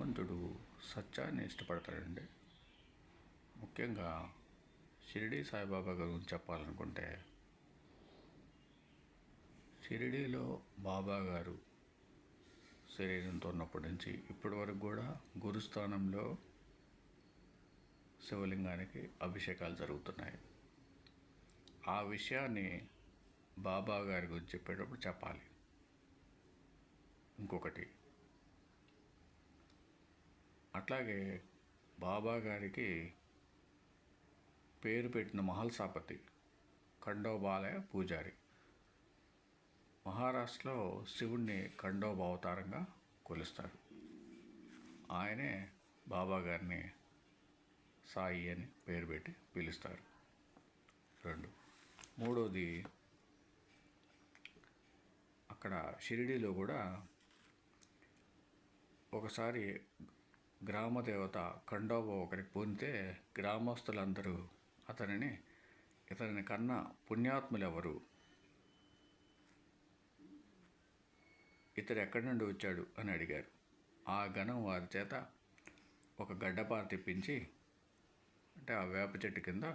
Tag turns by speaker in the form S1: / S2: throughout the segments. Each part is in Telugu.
S1: భగవంతుడు సత్యాన్ని ఇష్టపడతాడండి. ముఖ్యంగా షిరిడి సాయిబాబా గురించి చెప్పాలనుకుంటే, షిరిడీలో బాబా గారు శరీరంతో ఉన్నప్పటి నుంచి ఇప్పటి వరకు కూడా గురుస్థానంలో శివలింగానికి అభిషేకాలు జరుగుతున్నాయి. ఆ విషయాన్ని బాబా గారి గురించి చెప్పేటప్పుడు చెప్పాలి. ఇంకొకటి, అట్లాగే బాబా గారికి పేరు పెట్టిన మహల్సాపతి ఖండోబాలయ పూజారి మహారాష్ట్రలో శివుణ్ణి ఖండోబా అవతారంగా కొలుస్తారు. ఆయనే బాబా గారిని సాయి అని పేరు పెట్టి పిలుస్తారు. మూడోది, అక్కడ షిరిడీలో కూడా ఒకసారి గ్రామదేవత ఖండోబా ఒకరికి పొందితే గ్రామస్తులందరూ ఇతని కన్నా పుణ్యాత్ములు ఎవరు, ఇతడు ఎక్కడి నుండి వచ్చాడు అని అడిగారు. ఆ గణం వారి చేత ఒక గడ్డపార తెప్పించి, అంటే ఆ వేప చెట్టు కింద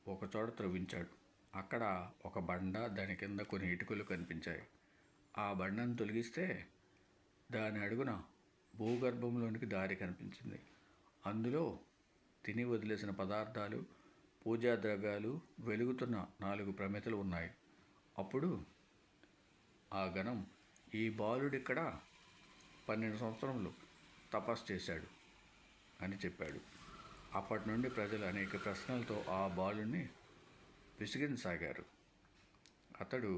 S1: ఒక చోట త్రవ్వించాడు. అక్కడ ఒక బండ, దాని కింద కొన్ని ఇటుకలు కనిపించాయి. ఆ బండను తొలగిస్తే దాని అడుగున భూగర్భంలోనికి దారి కనిపించింది. అందులో తిని వదిలేసిన పదార్థాలు, పూజా ద్రవ్యాలు, వెలుగుతున్న 4 ప్రమిదలు ఉన్నాయి. అప్పుడు ఆ గణం, ఈ బాలుడిక్కడ 12 సంవత్సరములు తపస్సు చేశాడు అని చెప్పాడు. అప్పటి నుండి ప్రజలు అనేక ప్రశ్నలతో ఆ బాలుని విసిగించసాగారు. అతడు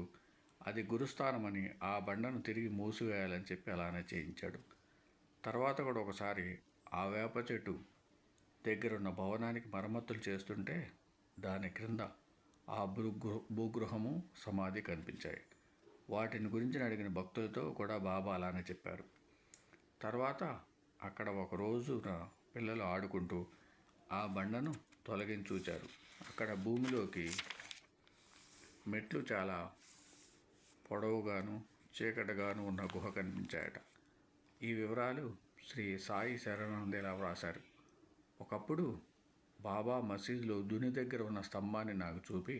S1: అది గురుస్థానమని ఆ బండను తిరిగి మూసివేయాలని చెప్పి అలానే చేయించాడు. తర్వాత కూడా ఒకసారి ఆ వేప చెట్టు దగ్గరున్న భవనానికి మరమ్మతులు చేస్తుంటే దాని క్రింద ఆ భూగృహము, సమాధి కనిపించాయి. వాటిని గురించి అడిగిన భక్తులతో కూడా బాబా అలానే చెప్పారు. తర్వాత అక్కడ ఒక రోజున పిల్లలు ఆడుకుంటూ ఆ బండను తొలగించి చూచారు. అక్కడ భూమిలోకి మెట్లు చాలా పొడవుగాను చీకటిగాను ఉన్న గుహ కనిపించాయట. ఈ వివరాలు శ్రీ సాయి శరణానందేలా వ్రాశారు. ఒకప్పుడు బాబా మసీదులో దుని దగ్గర ఉన్న స్తంభాన్ని నాకు చూపి,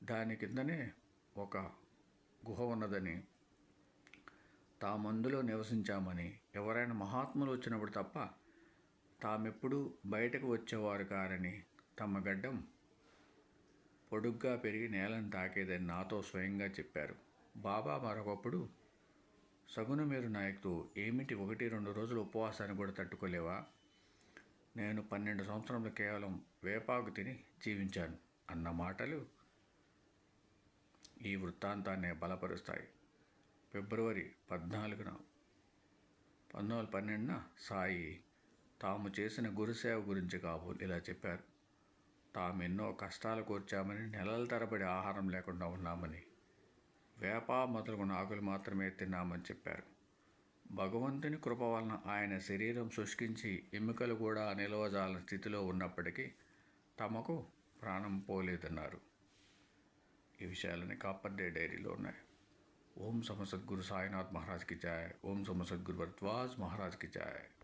S1: దాని కిందనే ఒక గుహ ఉన్నదని, తామందులో నివసించామని, ఎవరైనా మహాత్ములు వచ్చినప్పుడు తప్ప తామెప్పుడు బయటకు వచ్చేవారు కారని, తమ గడ్డం పొడుగ్గా పెరిగి నేలను తాకేదని నాతో స్వయంగా చెప్పారు. బాబా మరొకప్పుడు, సగుణమేరు నాయక్తో, ఏమిటి 1-2 రోజులు ఉపవాసాన్ని కూడా తట్టుకోలేవా? నేను 12 సంవత్సరంలో కేవలం వేపాకు తిని జీవించాను అన్న మాటలు ఈ వృత్తాంతాన్ని బలపరుస్తాయి. ఫిబ్రవరి 14, 1912 సాయి తాము చేసిన గురుసేవ గురించి కాబోలు ఇలా చెప్పారు. తామెన్నో కష్టాలు కోర్చామని, నెలల తరబడి ఆహారం లేకుండా ఉన్నామని, వేప మొదలగున ఆకులు మాత్రమే తిన్నామని చెప్పారు. భగవంతుని కృప వలన ఆయన శరీరం శుష్కించి ఎముకలు కూడా నిలవజాలని స్థితిలో ఉన్నప్పటికీ తమకు ప్రాణం పోలేదన్నారు. ఈ విషయాలని కాపర్డే డైరీలో ఉన్నాయి. ఓం సమసద్గురు సాయినాథ్ మహారాజ్ కి జయ. ఓం సమసద్గురు భరద్వాజ్ మహారాజ్ కి జయ.